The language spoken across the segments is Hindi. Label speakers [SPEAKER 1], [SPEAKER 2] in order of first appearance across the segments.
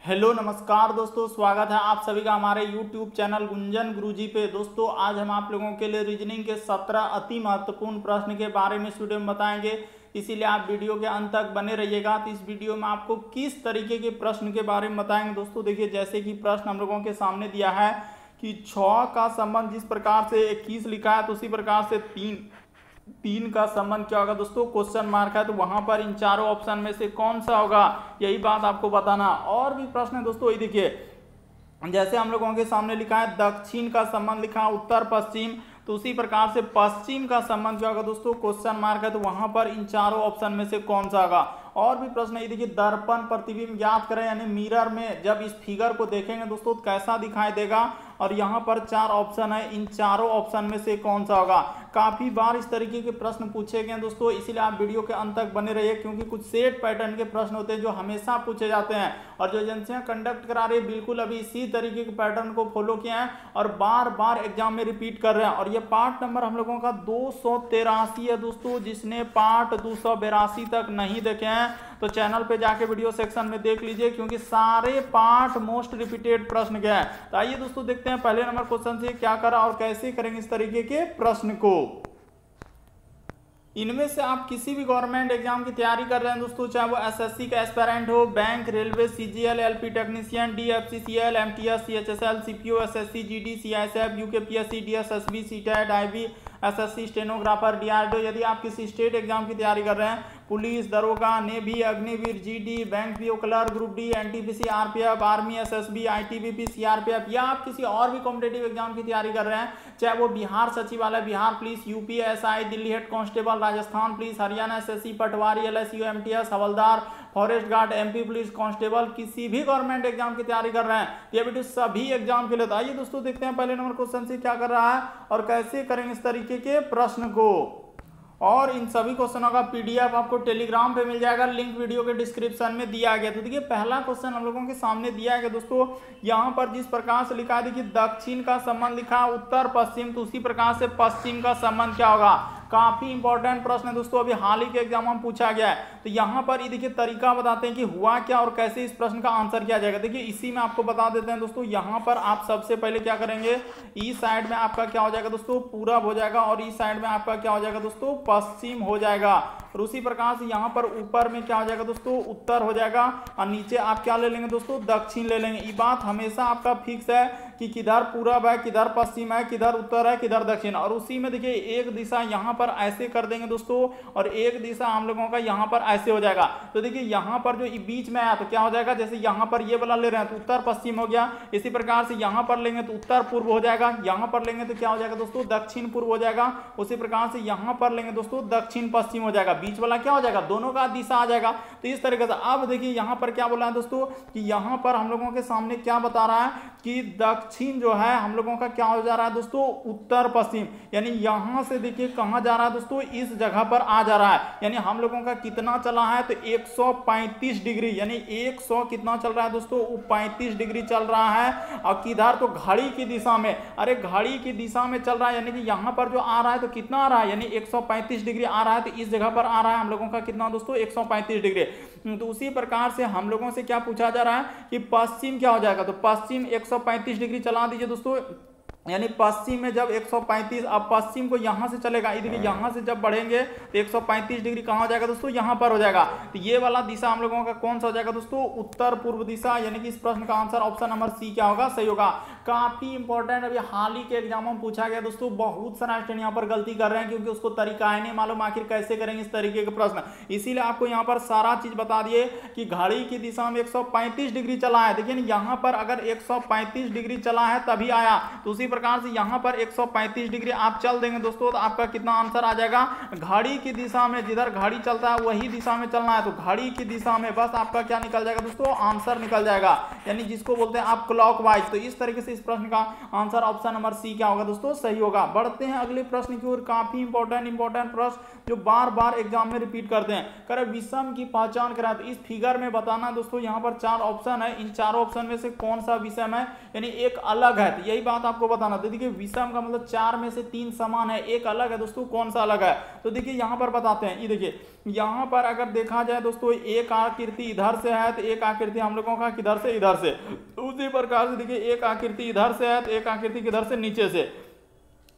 [SPEAKER 1] हेलो नमस्कार दोस्तों, स्वागत है आप सभी का हमारे YouTube चैनल गुंजन गुरुजी पे। दोस्तों आज हम आप लोगों के लिए रीजनिंग के 17 अति महत्वपूर्ण प्रश्न के बारे में इस वीडियो में बताएंगे, इसीलिए आप वीडियो के अंत तक बने रहिएगा। तो इस वीडियो में आपको किस तरीके के प्रश्न के बारे में बताएंगे। दोस्तों देखिए, जैसे कि प्रश्न हम लोगों के सामने दिया है कि 6 का संबंध जिस प्रकार से 21 लिखा है, तो उसी प्रकार से तीन का संबंध क्या होगा दोस्तों, क्वेश्चन मार्क है। तो वहां पर इन चारों ऑप्शन में से कौन सा होगा, यही बात आपको बताना। और भी प्रश्न है दोस्तों, ये देखिए, जैसे हम लोगों के सामने लिखा है दक्षिण का संबंध लिखा है उत्तर पश्चिम, तो उसी प्रकार से पश्चिम का संबंध क्या होगा दोस्तों, क्वेश्चन मार्क है। तो वहां पर इन चारों ऑप्शन में से कौन सा होगा। और भी प्रश्न ये देखिए, दर्पण प्रतिबिंब ज्ञात करें, यानी मिरर में जब इस फिगर को देखेंगे दोस्तों तो कैसा दिखाई देगा। और यहाँ पर 4 ऑप्शन है, इन चारों ऑप्शन में से कौन सा होगा। काफी बार इस तरीके के प्रश्न पूछे गए दोस्तों, इसीलिए आप वीडियो के अंत तक बने रहिए, क्योंकि कुछ सेट पैटर्न के प्रश्न होते हैं जो हमेशा पूछे जाते हैं। और जो एजेंसियां कंडक्ट करा रही है बिल्कुल अभी इसी तरीके के पैटर्न को फॉलो किया है और बार बार एग्जाम में रिपीट कर रहे हैं। और ये पार्ट नंबर हम लोगों का 283 है दोस्तों। जिसने पार्ट 282 तक नहीं देखे हैं तो चैनल पे जाके वीडियो सेक्शन में देख लीजिए, क्योंकि सारे पार्ट मोस्ट रिपीटेड प्रश्न के हैं। तो आइए दोस्तों देखते हैं पहले नंबर क्वेश्चन से क्या करा और कैसे करेंगे इस तरीके के प्रश्न को। इनमें से आप किसी भी गवर्नमेंट एग्जाम की तैयारी कर रहे हैं दोस्तों, चाहे वो एसएससी का एस्पायरेंट हो, bank, railway, CGL, LP technician, DFCCL, MTS, CHSL, CPO, SSC, GD, CISF, UKPSC, DSSB, CTET, IB, SSC, stenographer, DRDO. यदि आप किसी स्टेट एग्जाम की तैयारी कर रहे हैं, पुलिस, दरोगा, navy, Agniveer, GD, bank PO clerk, group D, NTPC, RPF, army, SSB, ITBP, CRPF, या आप किसी और भी कॉम्पिटेटिव एग्जाम की तैयारी कर रहे हैं, चाहे वो Bihar Sachivalaya, Bihar police, UP SI, Delhi head constable, Rajasthan police, Haryana SSC, patwari, LSU, MTS, havildar, forest guard, MP police constable, किसी भी गवर्नमेंट एग्जाम की तैयारी कर रहे हैं, ये वीडियो सभी एग्जाम के लिए। आइए दोस्तों देखते हैं पहले नंबर क्वेश्चन से क्या कर रहा है और कैसे करेंगे इस तरीके के प्रश्न को। और इन सभी क्वेश्चनों का पीडीएफ आपको टेलीग्राम पे मिल जाएगा, लिंक वीडियो के डिस्क्रिप्शन में दिया गया। तो देखिए, पहला क्वेश्चन हम लोगों के सामने दिया गया दोस्तों, यहाँ पर जिस प्रकार से लिखा है, देखिए दक्षिण का संबंध लिखा है उत्तर पश्चिम, तो उसी प्रकार से पश्चिम का संबंध क्या होगा। काफी इंपॉर्टेंट प्रश्न है दोस्तों, अभी हाल ही के एग्जाम में पूछा गया है। तो यहाँ पर ये देखिए तरीका बताते हैं कि हुआ क्या और कैसे इस प्रश्न का आंसर किया जाएगा। देखिए इसी में आपको बता देते हैं दोस्तों, यहाँ पर आप सबसे पहले क्या करेंगे, ईस्ट साइड में आपका क्या हो जाएगा दोस्तों, पूरब हो जाएगा, और ईस्ट साइड में आपका क्या हो जाएगा दोस्तों, पश्चिम हो जाएगा। और उसी प्रकार से यहाँ पर ऊपर में क्या हो जाएगा दोस्तों, उत्तर हो जाएगा, और नीचे आप क्या ले लेंगे दोस्तों, दक्षिण ले लेंगे। ये बात हमेशा आपका फिक्स है कि किधर पूरब है, किधर पश्चिम है, किधर उत्तर है, किधर दक्षिण। और उसी में देखिए एक दिशा यहाँ पर ऐसे कर देंगे दोस्तों, और एक दिशा हम लोगों का यहाँ पर ऐसे हो जाएगा। तो देखिए यहाँ पर जो बीच में आया तो क्या हो जाएगा, जैसे यहाँ पर ये वाला ले रहे हैं तो उत्तर पश्चिम हो गया, इसी प्रकार से यहाँ पर लेंगे तो उत्तर पूर्व हो जाएगा, यहाँ पर लेंगे तो क्या हो जाएगा दोस्तों, दक्षिण पूर्व हो जाएगा, उसी प्रकार से यहाँ पर लेंगे दोस्तों दक्षिण पश्चिम हो जाएगा, बीच वाला क्या हो जाएगा, दोनों का दिशा आ जाएगा। तो इस तरीके से अब देखिए यहाँ पर क्या बोला है दोस्तों, कि यहाँ पर हम लोगों के सामने क्या बता रहा है कि दक्षिण जो है हम लोगों का क्या हो जा रहा है दोस्तों, उत्तर पश्चिम, यानी यहां से देखिए कहां जा रहा है दोस्तों, इस जगह पर आ जा रहा है। यानी हम लोगों का कितना चला है तो 135 डिग्री, यानी 100 कितना चल रहा है दोस्तों, 35 डिग्री चल रहा है। और किधर तो घड़ी की दिशा में, अरे घड़ी की दिशा में चल रहा है, यानी कि यहां पर जो आ रहा है तो कितना आ रहा है, यानी 135 डिग्री आ रहा है, तो इस जगह पर आ रहा है हम लोगों का कितना दोस्तों, 135 डिग्री। तो उसी प्रकार से हम लोगों से क्या पूछा जा रहा है कि पश्चिम क्या हो जाएगा, तो पश्चिम 135 डिग्री चला दीजिए दोस्तों, यानी पश्चिम में जब 135, अब पश्चिम को यहां से चलेगा, देखिए यहां से जब बढ़ेंगे तो 135 डिग्री कहां हो जाएगा दोस्तों, यहां पर हो जाएगा। तो ये वाला दिशा हम लोगों का कौन सा हो जाएगा दोस्तों, उत्तर पूर्व दिशा, यानी कि इस प्रश्न का आंसर ऑप्शन नंबर सी क्या होगा, सही होगा। काफी इंपॉर्टेंट, अभी हाल ही के एग्जामों में पूछा गया दोस्तों, बहुत सारा स्टूडेंट यहाँ पर गलती कर रहे हैं क्योंकि उसको तरीका है नहीं मालूम आखिर कैसे करेंगे इस तरीके के प्रश्न। इसीलिए आपको यहाँ पर सारा चीज बता दिए कि घड़ी की दिशा में 135 डिग्री चला है। देखिए यहाँ पर अगर 135 डिग्री चला है तभी आया, तो उसी प्रकार से यहाँ पर 135 डिग्री आप चल देंगे दोस्तों, तो आपका कितना आंसर आ जाएगा, घड़ी की दिशा में, जिधर घड़ी चलता है वही दिशा में चलना है, तो घड़ी की दिशा में बस आपका क्या निकल जाएगा दोस्तों, आंसर निकल जाएगा, यानी जिसको बोलते हैं आप क्लॉकवाइज। तो इस तरीके से इस प्रश्न का आंसर ऑप्शन नंबर सी क्या होगा दोस्तों, सही होगा। बढ़ते हैं अगले प्रश्न की ओर। काफी इंपॉर्टेंट प्रश्न जो बार बार एग्जाम में रिपीट करते हैं, करे विषम की पहचान करा। तो इस फिगर में बताना दोस्तों, यहाँ पर 4 ऑप्शन है, इन चारों ऑप्शन में से कौन सा विषम है, यानी एक अलग है, तो यही बात आपको बताना बताना। तो देखिए विषम का मतलब 4 में से 3 समान है, एक अलग है दोस्तों, कौन सा अलग है? तो देखिए यहाँ पर बताते हैं, ये देखिए यहाँ पर अगर देखा जाए दोस्तों एक आकृति इधर से है तो एक आकृति हम लोगों का किधर से, इधर से। उसी प्रकार से देखिए एक आकृति इधर से है तो एक आकृति किधर से, नीचे से।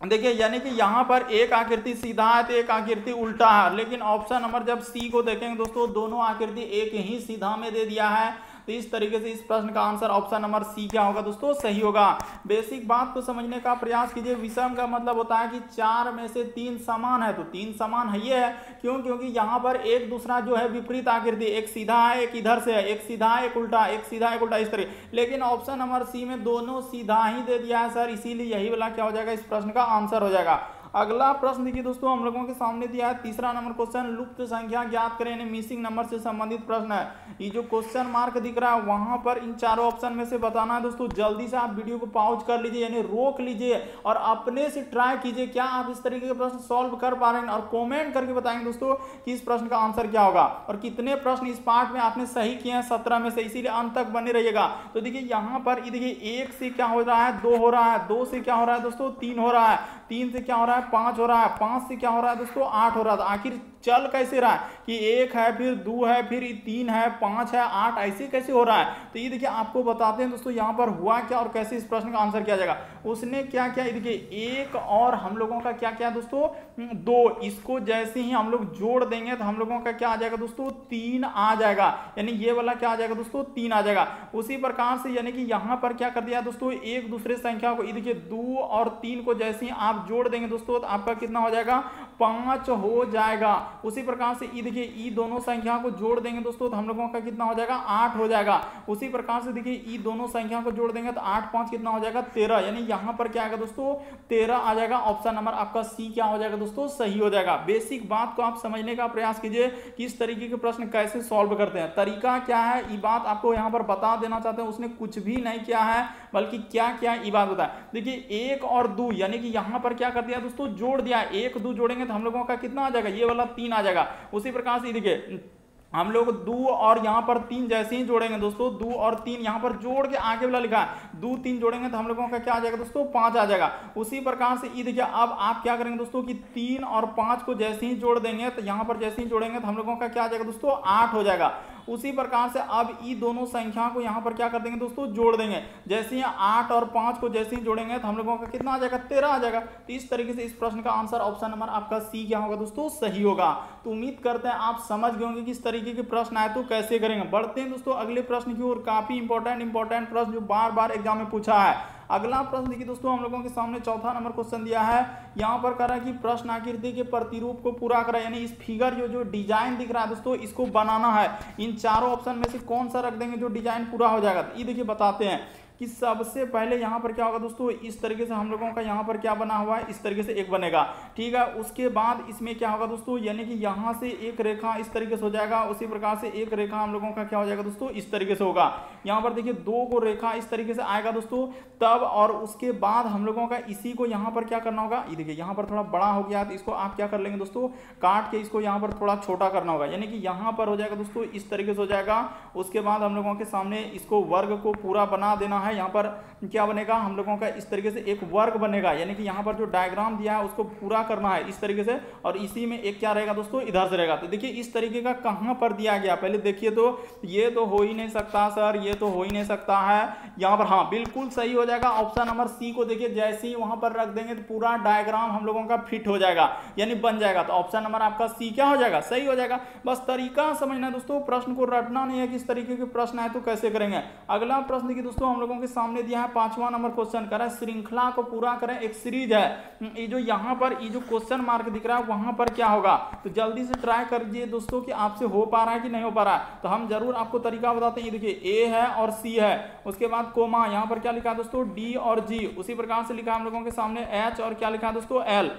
[SPEAKER 1] देखिए यानी कि यहाँ पर एक आकृति सीधा है तो एक आकृति उल्टा है, लेकिन ऑप्शन नंबर जब सी को देखेंगे दोस्तों दोनों आकृति एक ही सीधा में दे दिया है। तो इस तरीके से इस प्रश्न का आंसर ऑप्शन नंबर सी क्या होगा दोस्तों, सही होगा। बेसिक बात को समझने का प्रयास कीजिए। विषम का मतलब होता है कि 4 में से 3 समान है, तो 3 समान है, ये है क्यों, क्योंकि यहाँ पर एक दूसरा जो है विपरीत आकृति, एक सीधा है एक इधर से है, एक सीधा है एक उल्टा, एक सीधा एक उल्टा, इस तरह। लेकिन ऑप्शन नंबर सी में दोनों सीधा ही दे दिया है सर, इसीलिए यही वाला क्या हो जाएगा, इस प्रश्न का आंसर हो जाएगा। अगला प्रश्न देखिए दोस्तों हम लोगों के सामने दिया है तीसरा नंबर क्वेश्चन, लुप्त संख्या ज्ञात करें, यानी मिसिंग नंबर से संबंधित प्रश्न है। ये जो क्वेश्चन मार्क दिख रहा है वहां पर इन चारों ऑप्शन में से बताना है दोस्तों। जल्दी से आप वीडियो को पॉज कर लीजिए, यानी रोक लीजिए और अपने से ट्राई कीजिए क्या आप इस तरीके के प्रश्न सॉल्व कर पा रहे हैं, और कॉमेंट करके बताएंगे दोस्तों कि इस प्रश्न का आंसर क्या होगा और कितने प्रश्न इस पार्ट में आपने सही किए हैं 17 में से, इसीलिए अंत तक बने रहिएगा। तो देखिए यहाँ पर देखिए 1 से क्या हो रहा है, 2 हो रहा है, 2 से क्या हो रहा है दोस्तों, 3 हो रहा है, 3 से क्या हो रहा है, 5 हो रहा है, 5 से क्या हो रहा है दोस्तों, 8 हो रहा है। आखिर चल कैसे रहा है कि 1 है, फिर 2 है, फिर 3 है, 5 है, 8, ऐसे कैसे हो रहा है? तो ये देखिए आपको बताते हैं दोस्तों यहाँ पर हुआ क्या और कैसे इस प्रश्न का आंसर किया जाएगा। उसने क्या किया, देखिए 1 और हम लोगों का क्या किया दोस्तों, 2, इसको जैसे ही हम लोग जोड़ देंगे तो हम लोगों का क्या आ जाएगा दोस्तों, 3 आ जाएगा, यानी ये वाला क्या आ जाएगा दोस्तों, 3 आ जाएगा। उसी प्रकार से यानी कि यहाँ पर क्या कर दिया दोस्तों, एक दूसरे संख्या को, देखिए 2 और 3 को जैसे ही आप जोड़ देंगे दोस्तों तो आपका कितना हो जाएगा, 5 हो जाएगा। उसी प्रकार से देखिए ई दोनों संख्या को जोड़ देंगे दोस्तों तो हम लोगों का कितना हो जाएगा, 8 हो जाएगा। उसी प्रकार से देखिए ई दोनों संख्या को जोड़ देंगे तो 8 5 कितना हो जाएगा, 13, यानी यहाँ पर क्या आएगा दोस्तों, 13 आ जाएगा। ऑप्शन नंबर आपका सी क्या हो जाएगा दोस्तों, सही हो जाएगा। बेसिक बात को आप समझने का प्रयास कीजिए कि इस तरीके के प्रश्न कैसे सॉल्व करते हैं, तरीका क्या है, ये बात आपको यहाँ पर बता देना चाहते हैं। उसने कुछ भी नहीं किया है बल्कि क्या क्या ये बात होता है। देखिए 1 और 2 यानी कि यहाँ पर क्या कर दिया दोस्तों, जोड़ दिया, 1 2 जोड़ेंगे तो हम लोगों का कितना आ जाएगा, ये वाला 3 आ जाएगा। उसी प्रकार से देखिए हम लोग 2 और यहाँ पर 3 जैसे ही जोड़ेंगे दोस्तों, 2 और 3 यहाँ पर जोड़ के आगे वाला लिखा है, 2 3 जोड़ेंगे तो हम लोगों का क्या आ जाएगा दोस्तों, 5 आ जाएगा। उसी प्रकार से ये देखिए अब आप क्या करेंगे दोस्तों कि 3 और 5 को जैसे ही जोड़ देंगे तो यहाँ पर जैसे ही जोड़ेंगे तो हम लोगों का क्या आ जाएगा दोस्तों, 8 हो जाएगा। उसी प्रकार से अब ये दोनों संख्या को यहाँ पर क्या कर देंगे दोस्तों, जोड़ देंगे। जैसे ही 8 और 5 को जैसे ही जोड़ेंगे तो हम लोगों का कितना आ जाएगा, 13 आ जाएगा। तो इस तरीके से इस प्रश्न का आंसर ऑप्शन नंबर आपका सी क्या होगा दोस्तों, सही होगा। तो उम्मीद करते हैं आप समझ गए होंगे कि इस तरीके के प्रश्न आए तो कैसे करेंगे। बढ़ते हैं दोस्तों अगले प्रश्न की ओर, काफी इंपॉर्टेंट प्रश्न जो बार बार एग्जाम में पूछा है। अगला प्रश्न देखिए दोस्तों हम लोगों के सामने चौथा नंबर क्वेश्चन दिया है। यहाँ पर कह रहा है कि प्रश्न आकृति के प्रतिरूप को पूरा करें, यानी इस फिगर जो डिजाइन दिख रहा है दोस्तों इसको बनाना है। इन चारों ऑप्शन में से कौन सा रख देंगे जो डिजाइन पूरा हो जाएगा। ये देखिए बताते हैं कि सबसे पहले यहाँ पर क्या होगा दोस्तों, इस तरीके से हम लोगों का यहाँ पर क्या बना हुआ है, इस तरीके से एक बनेगा, ठीक है। उसके बाद इसमें क्या होगा दोस्तों, यानी कि यहाँ से एक रेखा इस तरीके से हो जाएगा। उसी प्रकार से एक रेखा हम लोगों का क्या हो जाएगा दोस्तों, इस तरीके से होगा। यहाँ पर देखिए 2 को रेखा इस तरीके से आएगा दोस्तों तब, और उसके बाद हम लोगों का इसी को यहाँ पर क्या करना होगा, ये देखिए यहाँ पर थोड़ा बड़ा हो गया तो इसको आप क्या कर लेंगे दोस्तों, काट के इसको यहाँ पर थोड़ा छोटा करना होगा, यानी कि यहाँ पर हो जाएगा दोस्तों इस तरीके से हो जाएगा। उसके बाद हम लोगों के सामने इसको वर्ग को पूरा बना देना है। यहाँ पर क्या बनेगा, हम लोगों का इस तरीके से एक वर्ग बनेगा, यानी कि यहाँ पर जो डायग्राम दिया है उसको पूरा करना है इस तरीके से, और इसी में एक क्या रहेगा दोस्तों, इधर से रहेगा। तो देखिए इस तरीके का कहां पर दिया गया, पहले देखिए तो ये तो हो ही नहीं सकता सर, ये तो हो ही नहीं सकता है। यहाँ पर हाँ बिल्कुल सही हो जाएगा। ऑप्शन नंबर सी को देखिए जैसे ही वहां पर रख देंगे तो पूरा डायग्राम हम लोगों का फिट हो जाएगा, यानी बन जाएगा। तो ऑप्शन नंबर आपका सी क्या हो जाएगा, सही हो जाएगा। बस तरीका समझना दोस्तों, प्रश्न को रटना नहीं है कि इस तरीके के प्रश्न आए तो कैसे करेंगे। अगला प्रश्न देखिए दोस्तों हम लोगों के सामने दिया है 5वां नंबर क्वेश्चन, कर रहा है श्रृंखला को पूरा करें, एक सीरीज है। ये जो यहाँ पर ये जो क्वेश्चन मार्क दिख रहा है वहां पर क्या होगा, तो जल्दी से ट्राई करिए दोस्तों कि आपसे हो पा रहा है कि नहीं हो पा रहा है। तो हम जरूर आपको तरीका बताते हैं। ये देखिए ए है और सी है, उसके बाद कोमा, यहाँ पर क्या लिखा है दोस्तों, डी और जी। उसी प्रकार से लिखा है हम लोगों के सामने एच और क्या लिखा है दोस्तों, एल।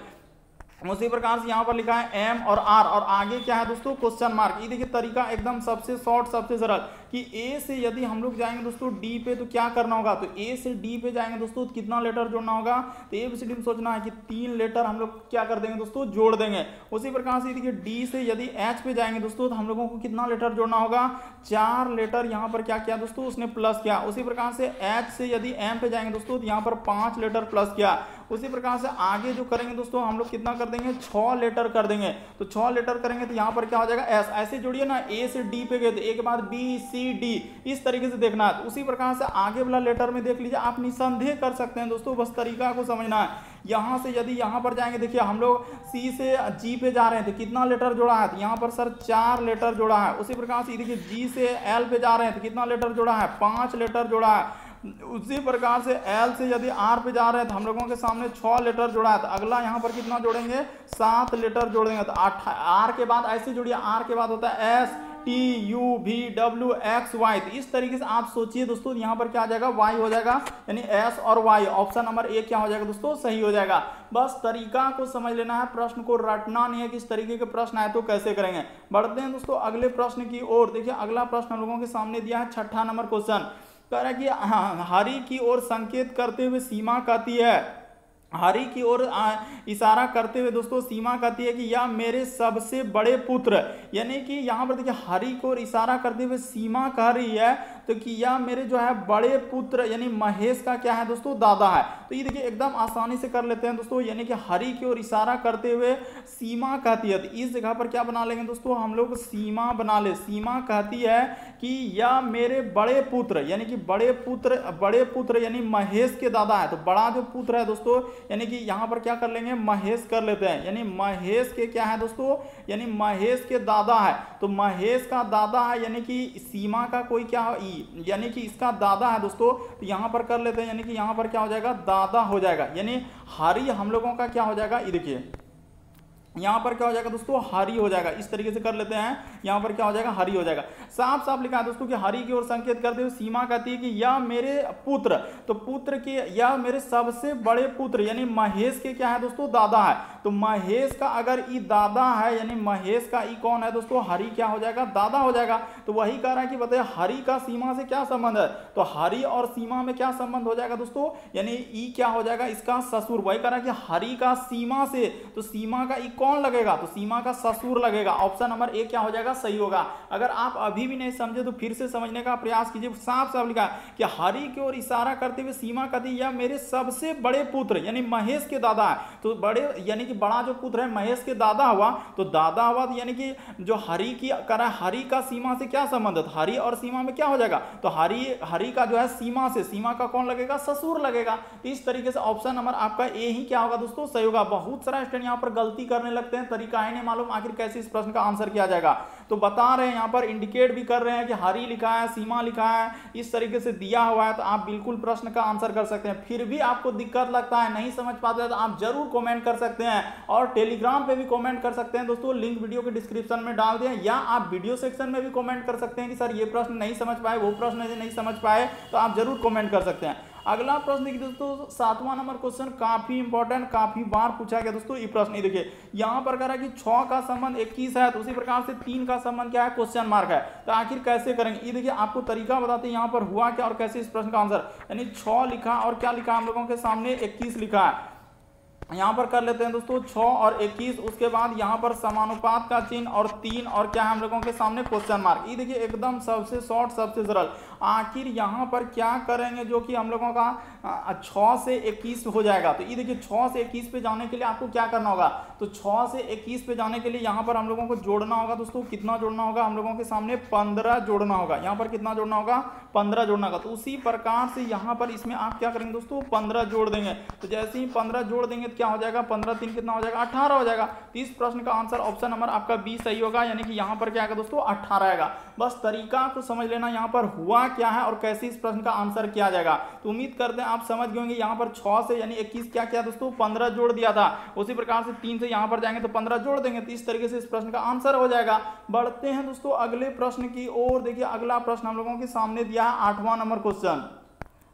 [SPEAKER 1] उसी प्रकार से यहाँ पर लिखा है एम और आर, और आगे क्या है दोस्तों क्वेश्चन मार्क। ये देखिए तरीका एकदम सबसे शॉर्ट सबसे सरल कि ए से यदि हम लोग जाएंगे दोस्तों डी पे तो क्या करना होगा, तो ए से डी पे जाएंगे दोस्तों तो कितना लेटर जोड़ना होगा, तो एबीसीडी में सोचना है कि 3 लेटर हम लोग क्या कर देंगे दोस्तों जोड़ देंगे। उसी प्रकार से देखिए डी से यदि एच पे जाएंगे दोस्तों तो हम लोगों को कितना लेटर जोड़ना होगा, 4 लेटर यहाँ पर क्या किया दोस्तों उसने प्लस किया। उसी प्रकार से एच से यदि एम पे जाएंगे दोस्तों तो यहाँ पर 5 लेटर प्लस किया। उसी प्रकार से आगे जो करेंगे दोस्तों हम लोग कितना कर देंगे 6 लेटर कर देंगे, तो 6 लेटर करेंगे तो यहाँ पर क्या हो जाएगा एस। ऐसे जोड़िए ना, ए से डी पे गए तो ए के बाद बी सी डी, इस तरीके से देखना है। उसी प्रकार से आगे वाला लेटर में देख लीजिए, आप निसंदेह कर सकते हैं दोस्तों, बस तरीका को समझना है। यहाँ से यदि यहाँ पर जाएंगे, देखिए हम लोग सी से जी पे जा रहे हैं तो कितना लेटर जोड़ा है, तो यहाँ पर सर 4 लेटर जोड़ा है। उसी प्रकार से देखिए जी से एल पे जा रहे हैं तो कितना लेटर जोड़ा है, 5 लेटर जोड़ा है। उसी प्रकार से एल से यदि आर पे जा रहे हैं तो हम लोगों के सामने 6 लेटर जोड़ा है, तो अगला यहाँ पर कितना जोड़ेंगे 7 लेटर जोड़ेंगे। तो आर के बाद ऐसे जोड़िए, आर के बाद होता है S T U V W X Y, तो इस तरीके से आप सोचिए दोस्तों यहाँ पर क्या आ जाएगा वाई हो जाएगा, यानी एस और वाई। ऑप्शन नंबर ए क्या हो जाएगा दोस्तों सही हो जाएगा। बस तरीका को समझ लेना है, प्रश्न को रटना नहीं है कि इस तरीके के प्रश्न आए तो कैसे करेंगे। बढ़ते हैं दोस्तों अगले प्रश्न की ओर। देखिए अगला प्रश्न हम लोगों के सामने दिया है 6ठा नंबर क्वेश्चन, कह रहा है कि हरि की ओर संकेत करते हुए सीमा कहती है, हरि की ओर इशारा करते हुए दोस्तों सीमा कहती है कि यह मेरे सबसे बड़े पुत्र, यानी कि यहाँ पर देखिए हरि को इशारा करते हुए सीमा कह रही है तो कि यह मेरे जो है बड़े पुत्र यानी महेश का क्या है दोस्तों दादा है। तो ये देखिए एकदम आसानी से कर लेते हैं दोस्तों, यानी कि हरि की ओर इशारा करते हुए सीमा कहती है, तो इस जगह पर क्या बना लेंगे दोस्तों हम लोग सीमा बना ले। सीमा कहती है कि यह मेरे बड़े पुत्र, यानी कि बड़े पुत्र यानी महेश के दादा है। तो बड़ा जो पुत्र है दोस्तों यानी कि यहाँ पर क्या कर लेंगे महेश कर लेते हैं, यानी महेश के क्या है दोस्तों यानी महेश के दादा है। तो महेश का दादा है यानी कि सीमा का कोई क्या यानी कि इसका दादा है दोस्तों, तो यहाँ पर कर लेते हैं, यानी कि यहाँ पर क्या हो जाएगा दादा हो जाएगा, यानी हरि हम लोगों का क्या हो जाएगा, ये देखिए यहाँ पर क्या हो जाएगा दोस्तों हरि हो जाएगा। इस तरीके से कर लेते हैं, यहाँ पर क्या हो जाएगा हरि हो जाएगा। साफ साफ लिखा है दोस्तों कि हरि की ओर संकेत करते हुए सीमा कहती है कि यह मेरे पुत्र, तो पुत्र के यह मेरे सबसे बड़े पुत्र यानी महेश के क्या है दोस्तों दादा है। तो महेश का अगर ई दादा है यानी महेश का ई कौन है दोस्तों हरि क्या हो जाएगा दादा हो जाएगा। तो वही कह रहा है कि बताइए हरि का सीमा से क्या संबंध है, तो हरि और सीमा में क्या संबंध हो जाएगा दोस्तों, यानी ई क्या हो जाएगा इसका ससुर। वही कह रहा है कि हरि का सीमा से, तो सीमा का ई कौन लगेगा, तो सीमा का ससुर लगेगा। ऑप्शन नंबर ए क्या हो जाएगा सही होगा। अगर आप अभी भी नहीं समझे तो फिर से समझने का प्रयास कीजिए। साफ साफ लिखा है कि हरि की ओर इशारा करते हुए सीमा कहती है यह मेरे सबसे बड़े पुत्र यानी महेश के दादा है। तो बड़े यानी कि बड़ा जो पुत्र है महेश के दादा हुआ, तो दादा हुआ तो यानी कि जो हरि की करा हरि का सीमा से क्या संबंध है, हरि और सीमा में क्या हो जाएगा, तो हरि का जो है सीमा से, सीमा का कौन लगेगा ससुर लगेगा। इस तरीके से ऑप्शन नंबर आपका ए ही क्या होगा दोस्तों सही होगा। बहुत सारा स्टूडेंट यहाँ पर गलती करने लगते हैं, तरीका है नहीं मालूम आखिर कैसे इस प्रश्न का आंसर किया जाएगा। तो बता रहे हैं यहाँ पर इंडिकेट भी कर रहे हैं कि हरि लिखा है सीमा लिखा है, इस तरीके से दिया हुआ है, तो आप बिल्कुल प्रश्न का आंसर कर सकते हैं। फिर भी आपको दिक्कत लगता है नहीं समझ पाते हैं तो आप जरूर कमेंट कर सकते हैं, और टेलीग्राम पे भी कमेंट कर सकते हैं दोस्तों, लिंक वीडियो के डिस्क्रिप्शन में डाल दें, या आप वीडियो सेक्शन में भी कमेंट कर सकते हैं कि सर ये प्रश्न नहीं समझ पाए, वो प्रश्न नहीं समझ पाए, तो आप जरूर कमेंट कर सकते हैं। अगला प्रश्न देखिए दोस्तों 7वां नंबर क्वेश्चन, काफी इंपॉर्टेंट, काफी बार पूछा गया दोस्तों ये प्रश्न। देखिए यहाँ पर कह रहा है कि 6 का संबंध 21 है, तो उसी प्रकार से 3 का संबंध क्या है क्वेश्चन मार्क है, तो आखिर कैसे करेंगे। ये देखिए आपको तरीका बताते हैं यहाँ पर हुआ क्या और कैसे इस प्रश्न का आंसर, यानी 6 लिखा और क्या लिखा हम लोगों के सामने 21 लिखा है। यहाँ पर कर लेते हैं दोस्तों 6 और 21, उसके बाद यहाँ पर समानुपात का चिन्ह और 3 और क्या है हम लोगों के सामने क्वेश्चन मार्क। ये देखिए एकदम सबसे शॉर्ट सबसे सरल। आखिर यहाँ पर क्या करेंगे जो कि हम लोगों का 6 से 21 हो जाएगा। तो ये देखिए 6 से 21 पे जाने के लिए आपको क्या करना होगा, तो 6 से 21 पे जाने के लिए यहाँ पर हम लोगों को जोड़ना होगा दोस्तों, कितना जोड़ना होगा हम लोगों के सामने 15 जोड़ना होगा। यहाँ पर कितना जोड़ना होगा 15 जोड़ना होगा। तो उसी प्रकार से यहाँ पर इसमें आप क्या करेंगे दोस्तों 15 जोड़ देंगे। तो जैसे ही 15 जोड़ देंगे क्या हो जाएगा 15 3 कितना हो जाएगा 18 हो जाएगा। तो इस प्रश्न का आंसर ऑप्शन नंबर आपका बी सही होगा, यानी कि यहाँ पर क्या आएगा दोस्तों 18 आएगा। बस तरीका को समझ लेना यहाँ पर हुआ क्या है और कैसे इस प्रश्न का आंसर किया जाएगा। तो उम्मीद करते हैं आप समझ गए होंगे। यहाँ पर 6 से यानी 21 क्या किया दोस्तों 15 जोड़ दिया था, उसी प्रकार से 3 से यहाँ पर जाएंगे तो 15 जोड़ देंगे, तो इस तरीके से इस प्रश्न का आंसर हो जाएगा। बढ़ते हैं दोस्तों अगले प्रश्न की ओर। देखिए अगला प्रश्न हम लोगों के सामने दिया है 8वां नंबर क्वेश्चन।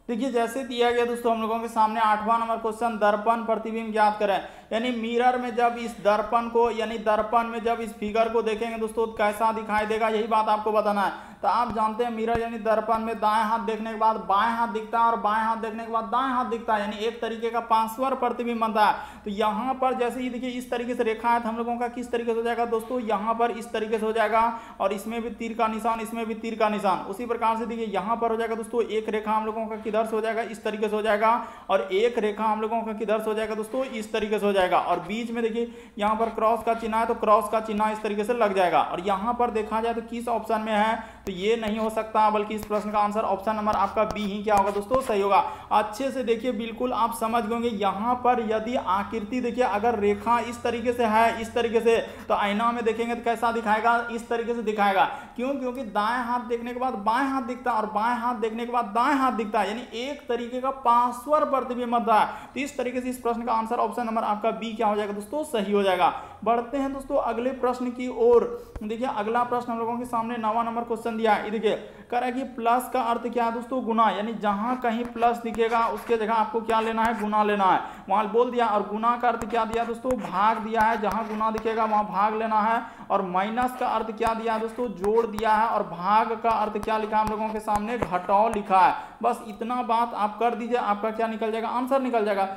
[SPEAKER 1] देखिए जैसे दिया गया दोस्तों हम लोगों के सामने 8वां नंबर क्वेश्चन, दर्पण प्रतिबिंब ज्ञात करें, यानी मिरर में जब इस दर्पण को, यानी दर्पण में जब इस फिगर को देखेंगे दोस्तों कैसा दिखाई देगा, यही बात आपको बताना है। तो आप जानते हैं मिरर यानी दर्पण में दाएं हाथ देखने के बाद बाएं हाथ दिखता है और बाएं हाथ देखने के बाद दाएं हाथ दिखता है, यानी एक तरीके का पार्श्व प्रतिबिंब बनता है। तो यहाँ पर जैसे ही देखिए इस तरीके से रेखा है तो हम लोगों का किस तरीके से हो जाएगा दोस्तों, यहाँ पर इस तरीके से हो जाएगा और इसमें भी तीर का निशान, इसमें भी तीर का निशान। उसी प्रकार से देखिए यहाँ पर हो जाएगा दोस्तों एक रेखा हम लोगों का किधर से हो जाएगा, इस तरीके से हो जाएगा, और एक रेखा हम लोगों का किधर से हो जाएगा दोस्तों, इस तरीके से हो जाएगा। और बीच में देखिए यहाँ पर क्रॉस का चिन्ह है तो क्रॉस का चिन्ह इस तरीके से लग जाएगा। और यहाँ पर देखा जाए तो किस ऑप्शन में है, तो ये नहीं हो सकता, बल्कि इस प्रश्न का आंसर ऑप्शन नंबर आपका बी ही क्या होगा दोस्तों, सही होगा। अच्छे से देखिए बिल्कुल आप समझ गए। यहाँ पर यदि आकृति देखिए अगर रेखा इस तरीके से है, इस तरीके से, तो आईना में देखेंगे तो कैसा दिखाएगा, इस तरीके से दिखाएगा। क्यों? क्योंकि दाएं हाथ देखने के बाद बाएं हाथ दिखता है और बाएं हाथ देखने के बाद दाएं हाथ दिखता है, यानी एक तरीके का पार्श्व प्रतिबिंब बनता है। तो इस तरीके से इस प्रश्न का आंसर ऑप्शन नंबर आपका बी क्या हो जाएगा दोस्तों, सही हो जाएगा। बढ़ते हैं दोस्तों अगले प्रश्न की ओर। देखिए अगला प्रश्न हम लोगों के सामने 9वां नंबर क्वेश्चन दिया है। देखिए कह रहा है कि प्लस का अर्थ क्या है दोस्तों, गुना, यानी जहां कहीं प्लस दिखेगा उसके जगह आपको क्या लेना है, गुना लेना है, वहां बोल दिया। और गुना का अर्थ क्या दिया दोस्तों, भाग दिया है, जहां गुना दिखेगा वहां भाग लेना है। और माइनस का अर्थ क्या दिया दोस्तों, जोड़ दिया है। और भाग का अर्थ क्या लिखा हम लोगों के सामने, घटाव लिखा है। बस इतना बात आप कर दीजिए, आपका क्या निकल जाएगा, आंसर निकल जाएगा।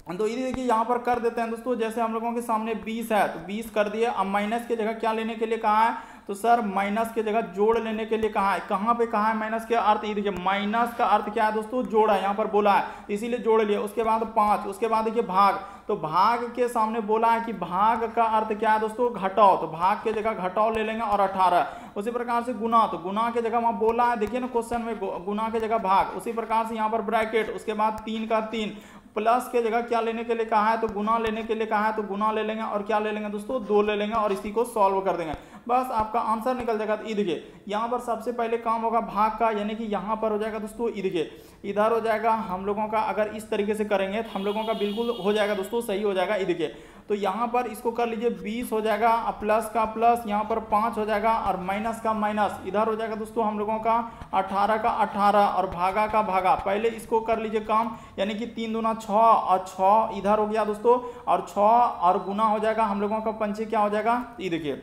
[SPEAKER 1] तो ये देखिए यहाँ पर कर देते हैं दोस्तों, जैसे हम लोगों के सामने 20 है तो 20 कर दिए। अब माइनस की जगह क्या लेने के लिए कहा है, तो सर माइनस की जगह जोड़ लेने के लिए कहा है। कहाँ पे कहा है माइनस के अर्थ, ये देखिए माइनस का अर्थ क्या है दोस्तों, जोड़ है, यहाँ पर बोला है इसीलिए जोड़ लिया। उसके बाद 5, उसके बाद देखिए भाग, तो भाग के सामने बोला है कि भाग का अर्थ क्या है दोस्तों, घटाओ, तो भाग के जगह घटाओ ले लेंगे और 18। उसी प्रकार से गुना, तो गुना के जगह वहां बोला है, देखिए ना क्वेश्चन में गुना के जगह भाग। उसी प्रकार से यहाँ पर ब्रैकेट, उसके बाद 3 का 3, प्लस के जगह क्या लेने के लिए कहा है, तो गुना लेने के लिए कहा है, तो गुना ले लेंगे और क्या ले लेंगे दोस्तों, 2 ले लेंगे और इसी को सॉल्व कर देंगे, बस आपका आंसर निकल जाएगा। तो देखिए यहाँ पर सबसे पहले काम होगा भाग का, यानी कि यहाँ पर हो जाएगा दोस्तों, देखिए इधर हो जाएगा हम लोगों का, अगर इस तरीके से करेंगे तो हम लोगों का बिल्कुल हो जाएगा दोस्तों, सही हो जाएगा। ये देखिए तो यहाँ पर इसको कर लीजिए 20 हो जाएगा, प्लस का प्लस, यहाँ पर 5 हो जाएगा और माइनस का माइनस, इधर हो जाएगा दोस्तों हम लोगों का 18 का 18 और भागा का भागा। पहले इसको कर लीजिए काम, यानी कि 3 दूना 6 और 6 इधर हो गया दोस्तों, और 6 और गुना हो जाएगा हम लोगों का 5 क्या हो जाएगा, ये देखिए।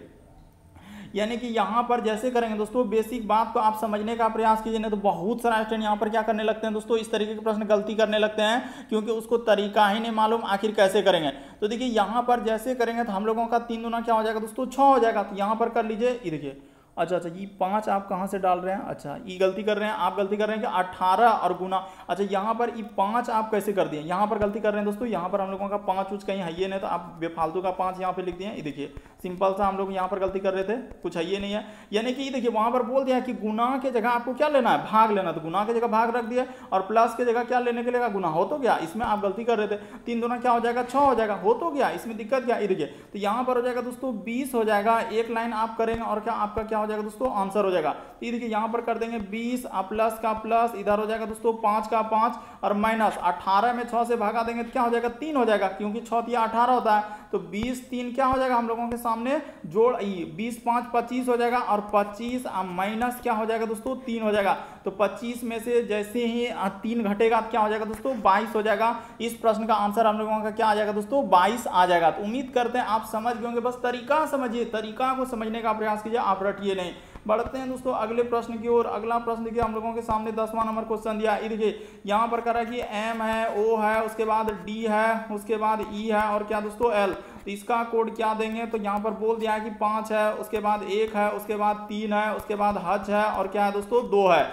[SPEAKER 1] यानी कि यहाँ पर जैसे करेंगे दोस्तों, बेसिक बात को आप समझने का प्रयास कीजिए, नहीं तो बहुत सारा स्टूडेंट यहाँ पर क्या करने लगते हैं दोस्तों, इस तरीके के प्रश्न गलती करने लगते हैं, क्योंकि उसको तरीका ही नहीं मालूम आखिर कैसे करेंगे। तो देखिए यहाँ पर जैसे करेंगे तो हम लोगों का 3 दूना क्या हो जाएगा दोस्तों, 6 हो जाएगा। तो यहाँ पर कर लीजिए, ये देखिए, अच्छा ये 5 आप कहाँ से डाल रहे हैं, अच्छा ये गलती कर रहे हैं, आप गलती कर रहे हैं कि 18 और गुना, अच्छा यहाँ पर ये 5 आप कैसे कर दिए, यहाँ पर गलती कर रहे हैं दोस्तों। यहाँ पर हम लोगों का 5 उच कहीं है ये नहीं, तो आप बेफालतू का 5 यहाँ पे लिख दिए। ये देखिए सिंपल सा हम लोग यहाँ पर गलती कर रहे थे, कुछ है ये नहीं है, यानी कि देखिए वहां पर बोल दिया कि गुना के जगह आपको क्या लेना है, भाग लेना, तो गुना के जगह भाग रख दिया, और प्लस के जगह क्या लेने के लिए गुना, हो तो गया, इसमें आप गलती कर रहे थे। 3 दूना क्या हो जाएगा, 6 हो जाएगा, हो तो गया, इसमें दिक्कत क्या, ये देखिए। तो यहाँ पर हो जाएगा दोस्तों 20 हो जाएगा, एक लाइन आप करेंगे और क्या आपका क्या हो जाएगा दोस्तों, आंसर हो जाएगा। तो देखिए यहाँ पर कर देंगे 20 प्लस का प्लस, इधर हो जाएगा दोस्तों 5 का 5 और माइनस 18 में 6 से भागा देंगे तो क्या हो जाएगा, 3 हो जाएगा, क्योंकि 6 या 18 होता है। तो 20 3 क्या हो जाएगा हम लोगों के सामने, जोड़ 20 5 25 हो जाएगा, और 25 माइनस क्या हो जाएगा दोस्तों, 3 हो जाएगा। तो 25 में से जैसे ही 3 घटेगा तो क्या हो जाएगा दोस्तों, 22 हो जाएगा। इस प्रश्न का आंसर हम लोगों का क्या आ जाएगा दोस्तों, 22 आ जाएगा। तो उम्मीद करते हैं आप समझ गए होंगे, बस तरीका समझिए, तरीका को समझने का प्रयास कीजिए, आप रटिए नहीं। बढ़ते हैं दोस्तों अगले प्रश्न की ओर। अगला प्रश्न देखिए हम लोगों के सामने 10वां नंबर क्वेश्चन दिया। ये देखिए यहाँ पर कह रहा है कि एम है, ओ है, उसके बाद डी है, उसके बाद ई है और क्या दोस्तों एल। तो इसका कोड क्या देंगे, तो यहाँ पर बोल दिया है कि 5 है, उसके बाद 1 है, उसके बाद 3 है, उसके बाद हच है और क्या है दोस्तों 2 है।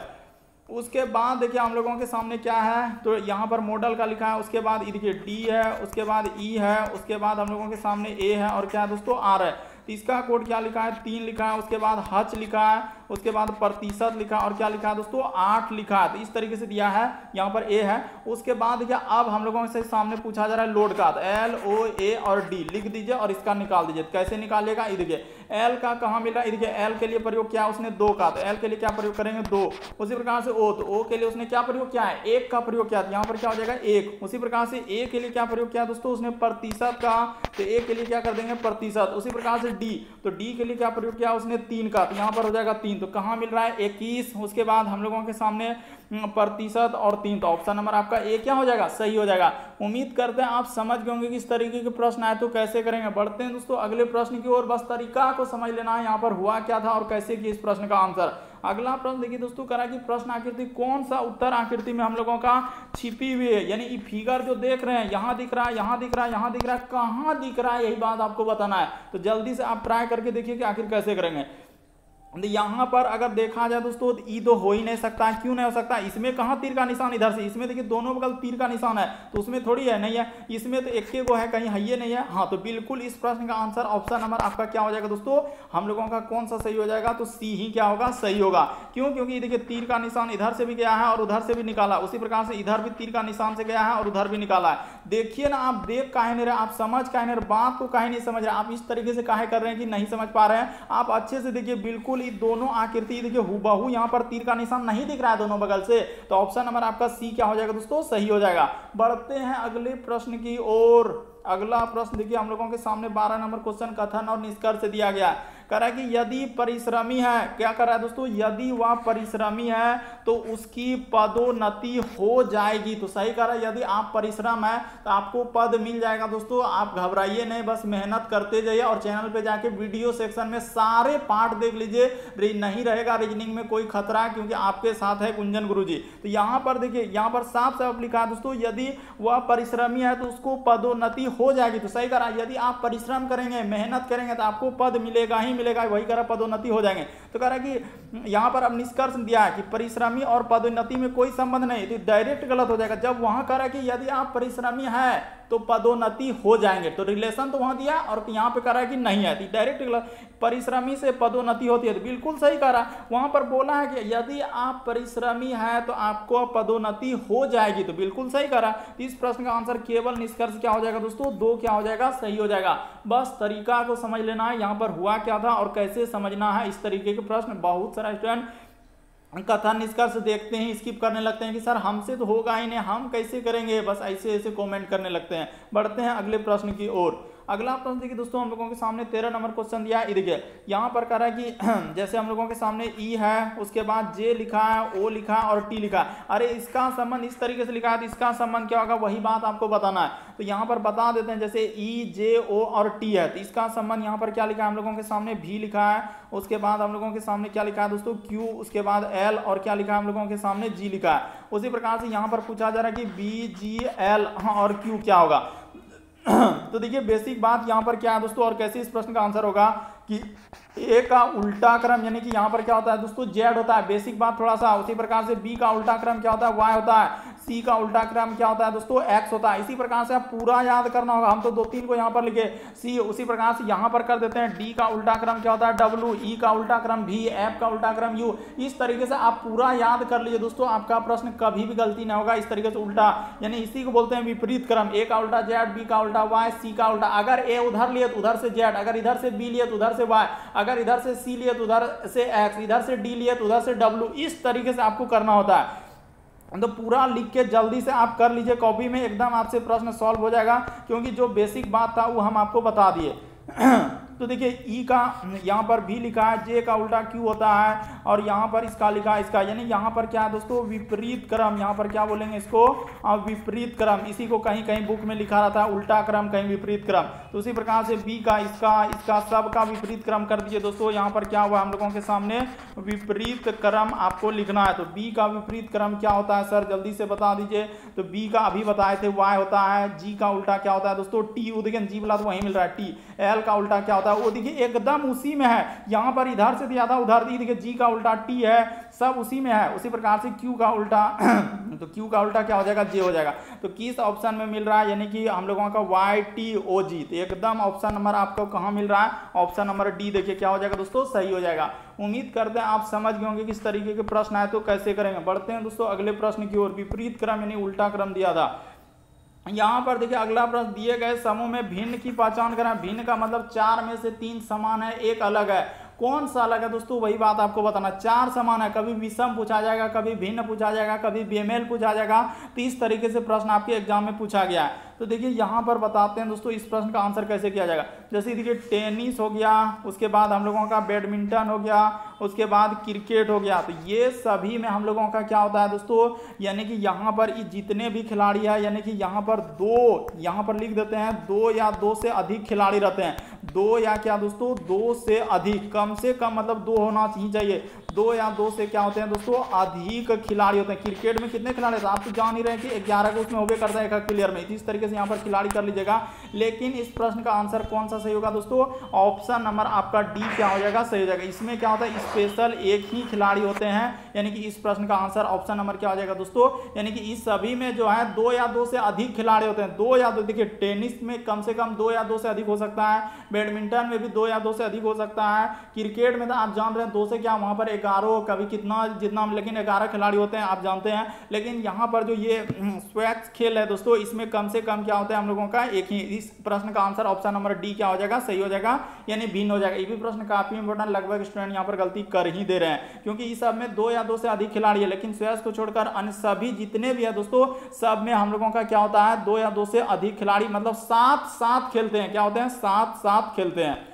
[SPEAKER 1] उसके बाद देखिए हम लोगों के सामने क्या है, तो यहाँ पर मॉडल का लिखा है, उसके बाद देखिए डी है, उसके बाद ई है, उसके बाद हम लोगों के सामने ए है और क्या है दोस्तों आर है। तो इसका कोड क्या लिखा है, 3 लिखा है, उसके बाद हच लिखा है, उसके बाद प्रतिशत लिखा और क्या लिखा है दोस्तों 8 लिखा है। तो इस तरीके से दिया है, यहाँ पर ए है। उसके बाद क्या अब हम लोगों से सामने पूछा जा रहा है लोड का, तो एल ओ ए और डी लिख दीजिए और इसका निकाल दीजिए। कैसे निकालेगा, ये देखिए एल का कहाँ मिला, ये देखिए एल के लिए प्रयोग किया उसने 2 का, तो एल के लिए क्या प्रयोग करेंगे 2। उसी प्रकार से ओ, तो ओ के लिए उसने क्या प्रयोग किया है, 1 का प्रयोग किया, यहाँ पर क्या हो जाएगा 1। उसी प्रकार से ए के लिए क्या प्रयोग किया दोस्तों उसने प्रतिशत का, तो ए के लिए क्या कर देंगे प्रतिशत। उसी प्रकार से डी, तो डी के लिए क्या प्रयोग किया उसने 3 का, तो यहाँ पर हो जाएगा 3। 3, तो कहाँ मिल रहा है 21। उसके बाद हम लोगों के सामने प्रतिशत और 3, तो ऑप्शन नंबर आपका ए क्या हो जाएगा, सही हो जाएगा। उम्मीद करते हैं आप समझ गए होंगे कि इस तरीके के प्रश्न आए तो कैसे करेंगे। बढ़ते हैं दोस्तों अगले प्रश्न की ओर, बस तरीका को समझ लेना है यहाँ पर हुआ क्या था और कैसे किया इस प्रश्न का आंसर। अगला प्रश्न देखिए दोस्तों, करा कि प्रश्न आकृति कौन सा उत्तर आकृति में हम लोगों का छिपी हुई है, यानी ये फिगर जो देख रहे हैं यहाँ दिख रहा है, यहाँ दिख रहा है, यहाँ दिख रहा है, कहाँ दिख रहा है, यही बात आपको बताना है। तो जल्दी से आप ट्राई करके देखिए कि आखिर कैसे करेंगे। यहाँ पर अगर देखा जाए दोस्तों ई तो हो ही नहीं सकता, क्यों नहीं हो सकता, इसमें कहाँ तीर का निशान इधर से, इसमें देखिए दोनों बगल तीर का निशान है, तो उसमें थोड़ी है, नहीं है, इसमें तो एक को है, कहीं है ये नहीं है। हाँ, तो बिल्कुल इस प्रश्न का आंसर ऑप्शन नंबर आपका क्या हो जाएगा दोस्तों, हम लोगों का कौन सा सही हो जाएगा, तो सी ही क्या होगा, सही होगा। क्यों, क्योंकि देखिए तीर का निशान इधर से भी गया है और उधर से भी निकाला, उसी प्रकार से इधर भी तीर का निशान से गया है और उधर भी निकाला है। देखिए ना, आप देख काहे नहीं रहे, आप समझ काहे नहीं रहे, बात को काहे नहीं समझ रहे, आप इस तरीके से काहे कर रहे हैं कि नहीं समझ पा रहे हैं। आप अच्छे से देखिए, बिल्कुल ये दोनों आकृति देखिए हूबहू यहाँ पर तीर का निशान नहीं दिख रहा है दोनों बगल से, तो ऑप्शन नंबर आपका सी क्या हो जाएगा दोस्तों, सही हो जाएगा। बढ़ते हैं अगले प्रश्न की ओर। अगला प्रश्न देखिए हम लोगों के सामने 12 नंबर क्वेश्चन कथन और निष्कर्ष दिया गया है। कह रहा है कि यदि परिश्रमी है, क्या कर रहा है दोस्तों, यदि वह परिश्रमी है तो उसकी पदोन्नति हो जाएगी। तो सही कह रहा है, यदि आप परिश्रम है तो आपको पद मिल जाएगा दोस्तों, आप घबराइए नहीं, बस मेहनत करते जाइए और चैनल पे जाके वीडियो सेक्शन में सारे पार्ट देख लीजिए, नहीं रहेगा रीजनिंग में कोई खतरा, क्योंकि आपके साथ है कुंजन गुरुजी। तो यहाँ पर देखिए, यहाँ पर साफ साफ लिखा है दोस्तों, यदि वह परिश्रमी है तो उसको पदोन्नति हो जाएगी। तो सही कह रहा है, यदि आप परिश्रम करेंगे, मेहनत करेंगे तो आपको पद मिलेगा ही मिलेगा, वही कह रहा पदोन्नति हो जाएंगे। तो कह रहा है कि यहाँ पर अब निष्कर्ष दिया है कि परिश्रमी और पदोन्नति में कोई संबंध नहीं, तो डायरेक्ट गलत हो जाएगा। जब वहां कह रहा है कि यदि आप परिश्रमी है तो पदोन्नति हो जाएंगे, तो रिलेशन तो वहां दिया और यहाँ पे कह रहा है कि नहीं है, तो डायरेक्ट गलत। परिश्रमी से पदोन्नति होती है, तो बिल्कुल सही कह रहा है। वहां पर बोला है कि यदि आप परिश्रमी है तो आपको पदोन्नति हो जाएगी, तो बिल्कुल सही कह रहा है। इस प्रश्न का आंसर केवल निष्कर्ष क्या हो जाएगा दोस्तों, 2 क्या हो जाएगा, सही हो जाएगा। बस तरीका को समझ लेना है, यहाँ पर हुआ क्या था और कैसे समझना है। इस तरीके के प्रश्न बहुत सारा स्टूडेंट कथन निष्कर्ष देखते हैं, स्किप करने लगते हैं कि सर हमसे तो होगा ही नहीं, हम कैसे करेंगे, बस ऐसे ऐसे कमेंट करने लगते हैं। बढ़ते हैं अगले प्रश्न की ओर। अगला प्रश्न देखिए दोस्तों, हम लोगों के सामने 13 नंबर क्वेश्चन दिया है। देखिए यहाँ पर कह रहा है कि जैसे हम लोगों के सामने ई है, उसके बाद जे लिखा है, ओ लिखा है और टी लिखा है। अरे इसका संबंध इस तरीके से लिखा है, तो इसका संबंध क्या होगा, वही बात आपको बताना है। तो यहाँ पर बता देते हैं, जैसे ई, जे, ओ और टी है, तो इसका संबंध यहाँ पर क्या लिखा है, हम लोगों के सामने भी लिखा है, उसके बाद हम लोगों के सामने क्या लिखा है दोस्तों, क्यू, उसके बाद एल और क्या लिखा है हम लोगों के सामने जी लिखा है। उसी प्रकार से यहाँ पर पूछा जा रहा है कि बी, जी, एल और क्यू क्या होगा। तो देखिए बेसिक बात यहाँ पर क्या है दोस्तों और कैसे इस प्रश्न का आंसर होगा कि ए का उल्टा क्रम, यानी कि यहाँ पर क्या होता है दोस्तों, जेड होता है, बेसिक बात थोड़ा सा। उसी प्रकार से बी का उल्टा क्रम क्या होता है, वाई होता है। सी का उल्टा क्रम क्या होता है दोस्तों, एक्स होता है। इसी प्रकार से आप पूरा याद करना होगा, हम तो 2-3 को यहाँ पर लिखे सी। उसी प्रकार से यहाँ पर कर देते हैं, डी का उल्टा क्रम क्या होता है, डब्ल्यू, ई का उल्टा क्रम भी, एफ का उल्टा क्रम यू। इस तरीके से आप पूरा याद कर लीजिए दोस्तों, आपका प्रश्न कभी भी गलती नहीं होगा। इस तरीके से उल्टा, यानी इसी को बोलते हैं विपरीत क्रम। ए का उल्टा जेड, बी का उल्टा वाई, सी का उल्टा, अगर ए उधर लिए तो उधर से जेड, अगर इधर से बी लिए तो उधर से वाई, अगर इधर से सी लिए तो उधर से एक्स, इधर से डी लिए तो उधर से डब्ल्यू। इस तरीके से आपको करना होता है। तो पूरा लिख के जल्दी से आप कर लीजिए कॉपी में, एकदम आपसे प्रश्न सॉल्व हो जाएगा, क्योंकि जो बेसिक बात था वो हम आपको बता दिए। तो देखिए ई का यहाँ पर भी लिखा है, जे का उल्टा क्यू होता है और यहाँ पर इसका लिखा है इसका, यानी यहाँ पर क्या है दोस्तों, विपरीत क्रम। यहाँ पर क्या बोलेंगे इसको, विपरीत क्रम। इसी को कहीं कहीं बुक में लिखा रहता है उल्टा क्रम, कहीं विपरीत क्रम। तो उसी प्रकार से बी का, इसका सब का विपरीत क्रम कर दीजिए दोस्तों। यहाँ पर क्या हुआ हम लोगों के सामने, विपरीत क्रम आपको लिखना है। तो बी का विपरीत क्रम क्या होता है सर, जल्दी से बता दीजिए। तो बी का अभी बताए थे वाई होता है। जी का उल्टा क्या होता है दोस्तों, टी। वो देखिए जी वाला तो वहीं मिल रहा है, टी। एल का उल्टा क्या होता है, वो देखिए एकदम उसी में है। यहाँ पर इधर से दिया था उधर दी, देखिए जी का उल्टा टी है, सब उसी में है। उसी प्रकार से क्यू का उल्टा तो क्यू का उल्टा क्या हो जाएगा, जे हो जाएगा। तो किस ऑप्शन में मिल रहा है, यानी कि हम लोगों का वाई टी ओ जी। तो एकदम ऑप्शन नंबर आपको कहाँ मिल रहा है, ऑप्शन नंबर डी। देखिए क्या हो जाएगा दोस्तों, सही हो जाएगा। उम्मीद करते हैं आप समझ गए होंगे किस तरीके के प्रश्न आए तो कैसे करेंगे। बढ़ते हैं दोस्तों अगले प्रश्न की ओर। विपरीत क्रम यानी उल्टा क्रम दिया था। यहाँ पर देखिए अगला प्रश्न, दिए गए समूह में भिन्न की पहचान करें। भिन्न का मतलब 4 में से 3 समान है, एक अलग है। कौन सा अलग है दोस्तों, वही बात आपको बताना। 4 समान है, कभी विषम पूछा जाएगा, कभी भिन्न पूछा जाएगा, कभी बेमेल पूछा जाएगा। तो इस तरीके से प्रश्न आपके एग्जाम में पूछा गया है। तो देखिए यहाँ पर बताते हैं दोस्तों इस प्रश्न का आंसर कैसे किया जाएगा। जैसे देखिए टेनिस हो गया, उसके बाद हम लोगों का बैडमिंटन हो गया, उसके बाद क्रिकेट हो गया, तो ये सभी में हम लोगों का क्या होता है दोस्तों, यानी कि यहाँ पर जितने भी खिलाड़ी हैं, यानी कि यहाँ पर दो, यहाँ पर लिख देते हैं दो या दो से अधिक खिलाड़ी रहते हैं, दो या क्या दोस्तों, दो से अधिक, कम से कम मतलब दो होना ही चाहिए, दो या दो से क्या होते हैं दोस्तों, अधिक खिलाड़ी होते हैं। क्रिकेट में कितने खिलाड़ी, आप तो जान ही रहे हैं कि 11 को उसमें होबे करता है एक प्लेयर में, इस तरीके से यहाँ पर खिलाड़ी कर लीजिएगा। लेकिन इस प्रश्न का आंसर कौन सा सही होगा दोस्तों, ऑप्शन नंबर आपका डी क्या हो जाएगा, सही हो जाएगा। इसमें क्या होता है, स्पेशल एक ही खिलाड़ी होते हैं, यानी कि इस प्रश्न का आंसर ऑप्शन नंबर क्या हो जाएगा दोस्तों, यानी कि इस सभी में जो है दो या दो से अधिक खिलाड़ी होते हैं, दो या दो। देखिए टेनिस में कम से कम दो या दो से अधिक हो सकता है, बैडमिंटन में भी दो या दो से अधिक हो सकता है, क्रिकेट में तो आप जान रहे हैं दो से क्या वहां पर 11 कभी कितना जितना, लेकिन 11 खिलाड़ी होते हैं आप जानते हैं। लेकिन यहाँ पर जो ये स्वैक्स खेल है दोस्तों, इसमें कम से कम क्या होता है हम लोगों का एक ही। इस प्रश्न का आंसर ऑप्शन नंबर डी क्या हो जाएगा, सही हो जाएगा, यानी भिन्न हो जाएगा। ये भी प्रश्न काफी इंपॉर्टेंट, लगभग स्टूडेंट यहाँ पर गलती कर ही दे रहे हैं, क्योंकि इस सब में दो या दो से अधिक खिलाड़ी है, लेकिन स्वैक्स को छोड़कर अन्य सभी जितने भी है दोस्तों, सब में हम लोगों का क्या होता है, दो या दो से अधिक खिलाड़ी, मतलब साथ साथ खेलते हैं, क्या होते हैं, साथ साथ खेलते हैं।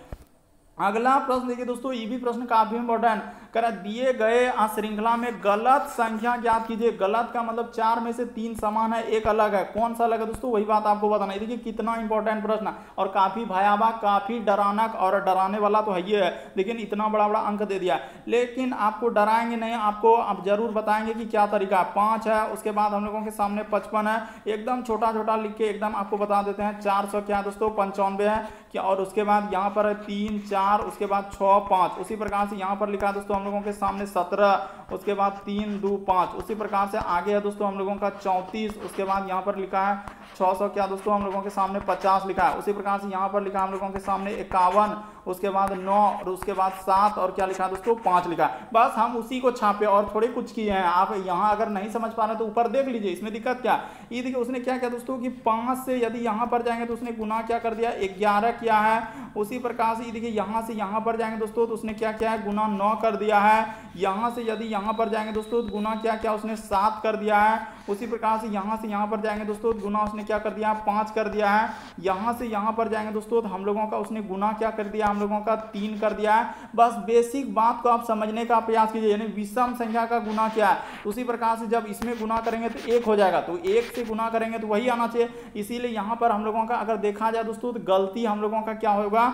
[SPEAKER 1] अगला प्रश्न देखिए दोस्तों, ये भी प्रश्न काफी इंपॉर्टेंट, कर दिए गए श्रृंखला में गलत संख्या ज्ञात कीजिए। गलत का मतलब 4 में से 3 समान है, एक अलग है, कौन सा अलग है दोस्तों, वही बात आपको बताना है। देखिए कितना इंपॉर्टेंट प्रश्न और काफी भयावह, काफी डरानक और डराने वाला तो है ही है, लेकिन इतना बड़ा बड़ा अंक दे दिया। लेकिन आपको डराएंगे नहीं, आपको आप जरूर बताएंगे कि क्या तरीका है। 5 है, उसके बाद हम लोगों के सामने 55 है, एकदम छोटा छोटा लिख के एकदम आपको बता देते हैं। 400 क्या है दोस्तों, 95 है क्या, और उसके बाद यहाँ पर है 3 4, उसके बाद 6 5, उसी प्रकार से यहाँ पर लिखा है दोस्तों हम लोगों के सामने 17, उसके बाद 3 2 5, उसी प्रकार से आगे है दोस्तों हम लोगों का 34, उसके बाद यहाँ पर लिखा है 600 क्या दोस्तों हम लोगों के सामने 50 लिखा है, उसी प्रकार से यहाँ पर लिखा है हम लोगों के सामने 51, उसके बाद 9 और उसके बाद 7 और क्या लिखा है दोस्तों 5 लिखा है। बस हम उसी को छापे और थोड़े कुछ किए हैं। आप यहाँ अगर नहीं समझ पा रहे तो ऊपर देख लीजिए, इसमें दिक्कत क्या। ये देखिए उसने क्या किया दोस्तों कि 5 से यदि यहाँ पर जाएंगे तो उसने गुना क्या कर दिया, 11 किया है। उसी प्रकार से देखिए यहाँ से यहाँ पर जाएंगे दोस्तों तो उसने क्या किया है, गुना 9 कर दिया है। यहाँ से यदि यहाँ पर जाएंगे दोस्तों तो गुना क्या क्या उसने 7 कर दिया है। उसी प्रकार से यहाँ पर जाएंगे दोस्तों तो गुना उसने क्या कर दिया, 5 कर दिया है। यहाँ से यहाँ पर जाएंगे दोस्तों तो हम लोगों का उसने गुना क्या कर दिया, हम लोगों का 3 कर दिया है। बस बेसिक बात को आप समझने का प्रयास कीजिए, यानी विषम संख्या का गुना क्या है। उसी प्रकार से जब इसमें गुना करेंगे तो 1 हो जाएगा, तो 1 से गुना करेंगे तो वही आना चाहिए। इसीलिए यहाँ पर हम लोगों का अगर देखा जाए दोस्तों तो गलती हम लोगों का क्या होगा,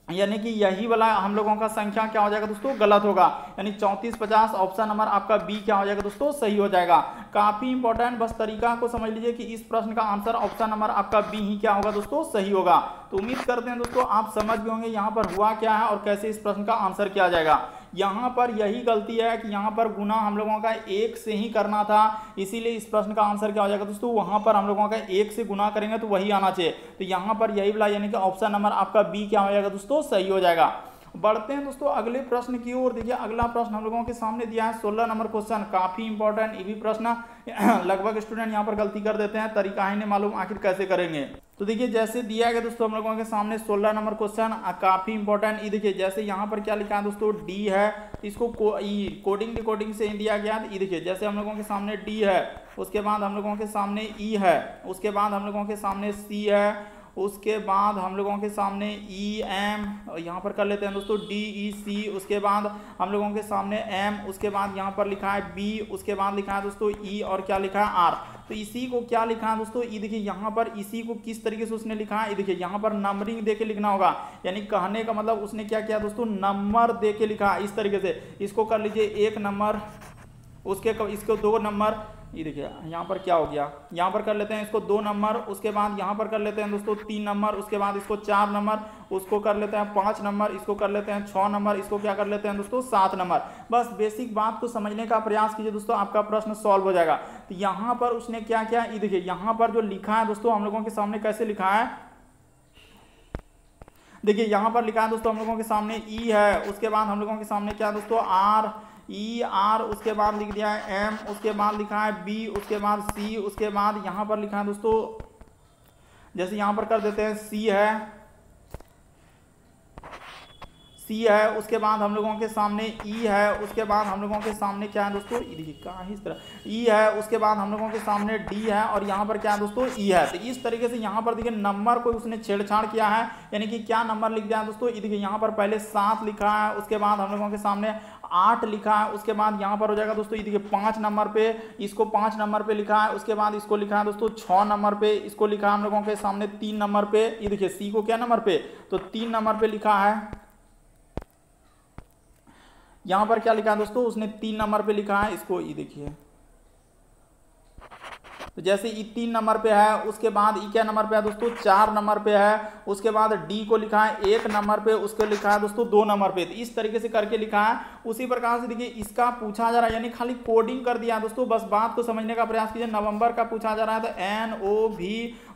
[SPEAKER 1] यानी कि यही वाला हम लोगों का संख्या क्या हो जाएगा दोस्तों, गलत होगा। यानी 34 50 ऑप्शन नंबर आपका बी क्या हो जाएगा दोस्तों, सही हो जाएगा। काफी इंपॉर्टेंट, बस तरीका को समझ लीजिए कि इस प्रश्न का आंसर ऑप्शन नंबर आपका बी ही क्या होगा दोस्तों, सही होगा। तो उम्मीद करते हैं दोस्तों आप समझ गए होंगे यहाँ पर हुआ क्या है और कैसे इस प्रश्न का आंसर किया जाएगा। यहाँ पर यही गलती है कि यहाँ पर गुना हम लोगों का 1 से ही करना था, इसीलिए इस प्रश्न का आंसर क्या हो जाएगा दोस्तों, वहां पर हम लोगों का 1 से गुना करेंगे तो वही आना चाहिए। तो यहाँ पर यही वाला यानी कि ऑप्शन नंबर आपका बी क्या हो जाएगा दोस्तों, सही हो जाएगा। बढ़ते हैं दोस्तों अगले प्रश्न की ओर। देखिए अगला प्रश्न हम लोगों के सामने दिया है 16 नंबर क्वेश्चन, काफी इंपॉर्टेंट। ये भी प्रश्न लगभग स्टूडेंट यहाँ पर गलती कर देते हैं, तरीका ही नहीं मालूम आखिर कैसे करेंगे। तो देखिए जैसे दिया गया दोस्तों हम लोगों के सामने 16 नंबर क्वेश्चन काफी इंपॉर्टेंट। ये देखिए जैसे यहाँ पर क्या लिखा है दोस्तों, डी है, इसको कोडिंग डिकोडिंग से दिया गया। ये देखिए जैसे हम लोगों के सामने डी है, उसके बाद हम लोगों के सामने ई है, उसके बाद हम लोगों के सामने सी है, उसके बाद हम लोगों के सामने ई एम, यहाँ पर कर लेते हैं दोस्तों डी ई सी, उसके बाद हम लोगों के सामने एम, उसके बाद यहाँ पर लिखा है बी, उसके बाद लिखा है दोस्तों ई और क्या लिखा है आर। तो इसी को क्या लिखा है दोस्तों, ये देखिए यहाँ पर इसी को किस तरीके से उसने लिखा है, ये देखिए यहाँ पर नंबरिंग दे के लिखना होगा। यानी कहने का मतलब उसने क्या किया दोस्तों, नंबर दे के लिखा इस तरीके से। इसको कर लीजिए 1 नंबर, इसको 2 नंबर, ये देखिए यहाँ पर क्या हो गया, यहाँ पर कर लेते हैं इसको 2 नंबर, उसके बाद यहाँ पर कर लेते हैं दोस्तों 3 नंबर, उसके बाद इसको 4 नंबर, उसको कर लेते हैं 5 नंबर, इसको कर लेते हैं 6 नंबर, इसको क्या कर लेते हैं दोस्तों 7 नंबर। बस बेसिक बात को समझने का प्रयास कीजिए दोस्तों, आपका प्रश्न सॉल्व हो जाएगा। तो यहाँ पर उसने क्या किया, ये देखिए यहाँ पर जो लिखा है दोस्तों हम लोगों के सामने कैसे लिखा है, देखिए यहाँ पर लिखा है दोस्तों हम लोगों के सामने ई है, उसके बाद हम लोगों के सामने क्या दोस्तों आर, ई आर, उसके बाद लिख दिया है एम, उसके बाद लिखा है बी, उसके बाद सी, उसके बाद यहाँ पर लिखा है दोस्तों, जैसे यहाँ पर कर देते हैं सी है, सी है, उसके बाद हम लोगों के सामने ई है, उसके बाद हम लोगों के सामने क्या है दोस्तों, देखिए कहाँ इस तरह ई है, उसके बाद हम लोगों के सामने डी है और यहाँ पर क्या है दोस्तों ई है। तो इस तरीके से यहाँ पर देखिए नंबर को उसने छेड़छाड़ किया है, यानी कि क्या नंबर लिख दिया है दोस्तों, ये देखिए यहाँ पर पहले 7 लिखा है, उसके बाद हम लोगों के सामने 8 लिखा है, उसके बाद यहाँ पर हो जाएगा दोस्तों ये देखिए 5 नंबर पे, इसको 5 नंबर पे लिखा है, उसके बाद इसको लिखा है दोस्तों 6 नंबर पे, इसको लिखा है हम लोगों के सामने 3 नंबर पे, ये देखिए सी को क्या नंबर पे, तो 3 नंबर पे लिखा है। यहां पर क्या लिखा है दोस्तों, उसने 3 नंबर पे लिखा है, इसको ये देखिए, तो जैसे ई 3 नंबर पे है, उसके बाद ई क्या नंबर पे है दोस्तों, 4 नंबर पे है, उसके बाद डी को लिखा है 1 नंबर पे, उसको लिखा है दोस्तों 2 नंबर पे। तो इस तरीके से करके लिखा है। उसी प्रकार से देखिए इसका पूछा जा रहा है, यानी खाली कोडिंग कर दिया है दोस्तों, बस बात को समझने का प्रयास कीजिए। नवंबर का पूछा जा रहा है तो NOV,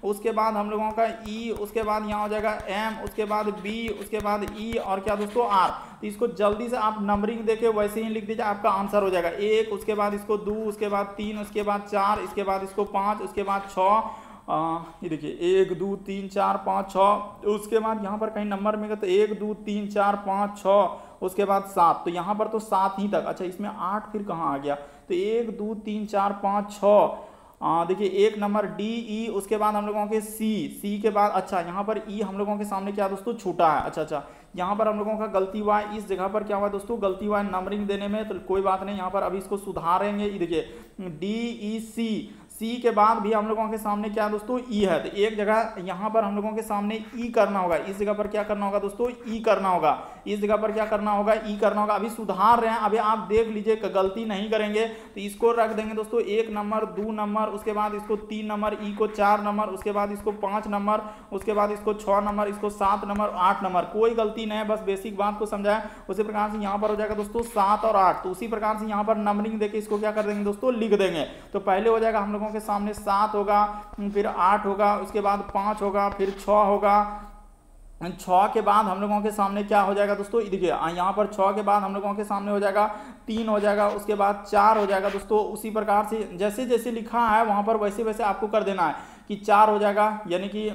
[SPEAKER 1] उसके बाद हम लोगों का ई, उसके बाद यहाँ हो जाएगा M, उसके बाद B, उसके बाद ई और क्या दोस्तों R। तो इसको जल्दी से आप नंबरिंग देके वैसे ही लिख दीजिए, आपका आंसर हो जाएगा 1, उसके बाद इसको 2, उसके बाद 3, उसके बाद 4, इसके बाद इसको 5, उसके बाद 6, ये देखिए 1 2 3 4 5 6, उसके बाद यहाँ पर कहीं नंबर में तो 1 2 3 4 5 6, उसके बाद 7, तो यहाँ पर तो 7 ही तक। अच्छा इसमें 8 फिर कहाँ आ गया, तो 1 2 3 4 5 6, देखिए 1 नंबर डी ई, उसके बाद हम लोगों के सी के बाद, अच्छा यहाँ पर ई हम लोगों के सामने क्या दोस्तों छूटा है। अच्छा यहाँ पर हम लोगों का गलती हुआ है, इस जगह पर क्या हुआ दोस्तों, गलती हुआ है नंबरिंग देने में, तो कोई बात नहीं, यहाँ पर अभी इसको सुधारेंगे। ये देखिए DEC, सी के बाद भी हम लोगों के सामने क्या दोस्तों ई है, तो एक जगह यहाँ पर हम लोगों के सामने ई करना होगा, इस जगह पर क्या करना होगा दोस्तों ई करना होगा, इस जगह पर क्या करना होगा ई करना होगा। अभी सुधार रहे हैं, अभी आप देख लीजिए गलती नहीं करेंगे तो इसको रख देंगे दोस्तों 1 नंबर 2 नंबर, उसके बाद इसको 3 नंबर, ई को 4 नंबर, उसके बाद इसको 5 नंबर, उसके बाद इसको 6 नंबर, इसको 7 नंबर 8 नंबर, कोई गलती नहीं है, बस बेसिक बात को समझाएं। उसी प्रकार से यहाँ पर हो जाएगा दोस्तों 7 और 8, तो उसी प्रकार से यहाँ पर नंबरिंग देके इसको क्या कर देंगे दोस्तों लिख देंगे। तो पहले हो जाएगा हम लोगों के सामने 7 होगा, फिर 8 होगा, उसके बाद 5 होगा, फिर 6 होगा, 6 के बाद हम लोगों के सामने क्या हो जाएगा दोस्तों, देखिए यहाँ पर 6 के बाद हम लोगों के सामने हो जाएगा 3 हो जाएगा, उसके बाद 4 हो जाएगा दोस्तों। उसी प्रकार से जैसे जैसे लिखा है वहाँ पर वैसे वैसे आपको कर देना है कि 4 हो जाएगा, यानी कि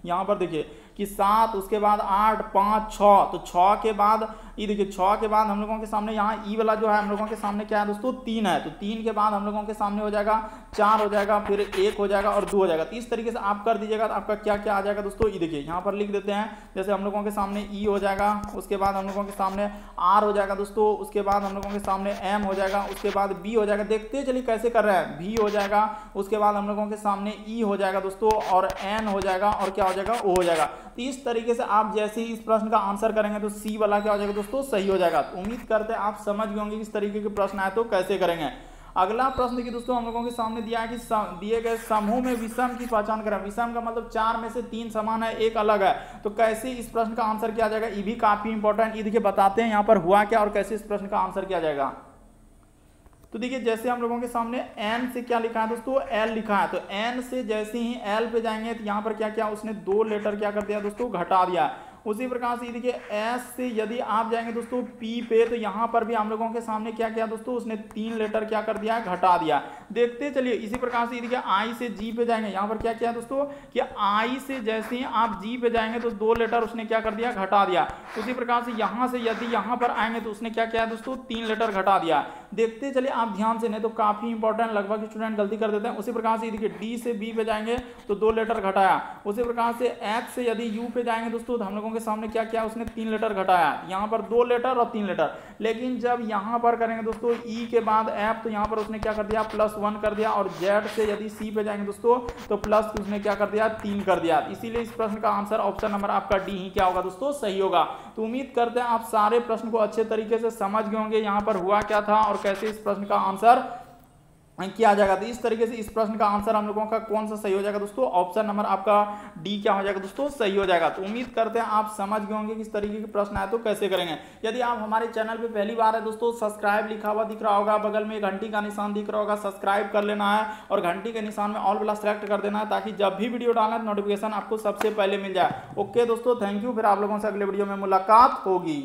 [SPEAKER 1] यहाँ पर देखिए कि 7, उसके बाद 8 5 6, तो 6 के बाद ये देखिए 6 के बाद हम लोगों के सामने यहाँ ई वाला जो है हम लोगों के सामने क्या है दोस्तों 3 है, तो 3 के बाद हम लोगों के सामने हो जाएगा 4 हो जाएगा, फिर 1 हो जाएगा और 2 हो जाएगा। तो इस तरीके से आप कर दीजिएगा तो आपका क्या क्या आ जाएगा दोस्तों, ये देखिए यहाँ पर लिख देते हैं। जैसे हम लोगों के सामने ई हो जाएगा, उसके बाद हम लोगों के सामने आर हो जाएगा दोस्तों, उसके बाद हम लोगों के सामने एम हो जाएगा, उसके बाद बी हो जाएगा, देखते चलिए कैसे कर रहे हैं, भी हो जाएगा, उसके बाद हम लोगों के सामने ई हो जाएगा दोस्तों और एन हो जाएगा और क्या हो जाएगा ओ हो जाएगा। तो इस तरीके से आप जैसे ही इस प्रश्न का आंसर करेंगे तो सी वाला क्या हो जाएगा दोस्तों सही हो जाएगा। तो उम्मीद करते हैं आप समझ गए होंगे इस तरीके के प्रश्न आए तो कैसे करेंगे। अगला प्रश्न देखिए दोस्तों हम लोगों के सामने दिया है कि दिए गए समूह में विषम की पहचान करें। विषम का मतलब 4 में से 3 समान है, 1 अलग है, तो कैसे इस प्रश्न का आंसर किया जाएगा, ये भी काफी इंपॉर्टेंट। ये देखिए बताते हैं यहाँ पर हुआ क्या और कैसे इस प्रश्न का आंसर किया जाएगा। तो देखिए जैसे हम लोगों के सामने n से क्या लिखा है दोस्तों l लिखा है, तो n से जैसे ही l पे जाएंगे तो यहाँ पर क्या क्या उसने 2 लेटर क्या कर दिया दोस्तों घटा दिया। उसी प्रकार से देखिए S से यदि आप जाएंगे दोस्तों P पे, तो यहाँ पर भी हम लोगों के सामने क्या किया दोस्तों उसने 3 लेटर क्या कर दिया घटा दिया। देखते चलिए इसी प्रकार से देखिए I से G पे जाएंगे, यहाँ पर क्या किया दोस्तों कि I से जैसे ही आप G पे जाएंगे तो 2 लेटर उसने क्या कर दिया घटा दिया। उसी प्रकार से यहाँ से यदि यहाँ पर आएंगे तो उसने क्या किया दोस्तों 3 लेटर घटा दिया। देखते चलिए आप ध्यान से, नहीं तो काफी इंपॉर्टेंट, लगभग स्टूडेंट गलती कर देते हैं। उसी प्रकार से देखिए D से B पे जाएंगे तो 2 लेटर घटाया। उसी प्रकार से H से यदि U पे जाएंगे दोस्तों तो हम लोगों के सामने क्या किया उसने 3 लेटर घटाया, यहाँ पर 2 लेटर और 3 लेटर। लेकिन जब यहाँ पर करेंगे दोस्तों E के बाद F, तो यहाँ पर उसने क्या कर दिया +1 कर दिया, और Z से यदि C पे जाएंगे दोस्तों तो प्लस उसने क्या कर दिया 3 कर दिया। इसीलिए इस प्रश्न का आंसर ऑप्शन नंबर आपका डी ही क्या होगा दोस्तों सही होगा। तो उम्मीद करते हैं आप सारे प्रश्न को अच्छे तरीके से समझ गए होंगे, यहाँ पर हुआ क्या था और कैसे इस प्रश्न का आंसर किया जाएगा। तो इस तरीके से इस प्रश्न का आंसर हम लोगों का कौन सा सही हो जाएगा दोस्तों, ऑप्शन नंबर आपका डी क्या हो जाएगा दोस्तों सही हो जाएगा। तो उम्मीद करते हैं आप समझ गए होंगे किस तरीके के प्रश्न आए तो कैसे करेंगे। यदि आप हमारे चैनल पे पहली बार है दोस्तों, सब्सक्राइब लिखा हुआ दिख रहा होगा, बगल में घंटी का निशान दिख रहा होगा, सब्सक्राइब कर लेना है और घंटी के निशान में ऑल वाला सेलेक्ट कर देना है, ताकि जब भी वीडियो डालना है नोटिफिकेशन आपको सबसे पहले मिल जाए। ओके दोस्तों, थैंक यू, फिर आप लोगों से अगले वीडियो में मुलाकात होगी।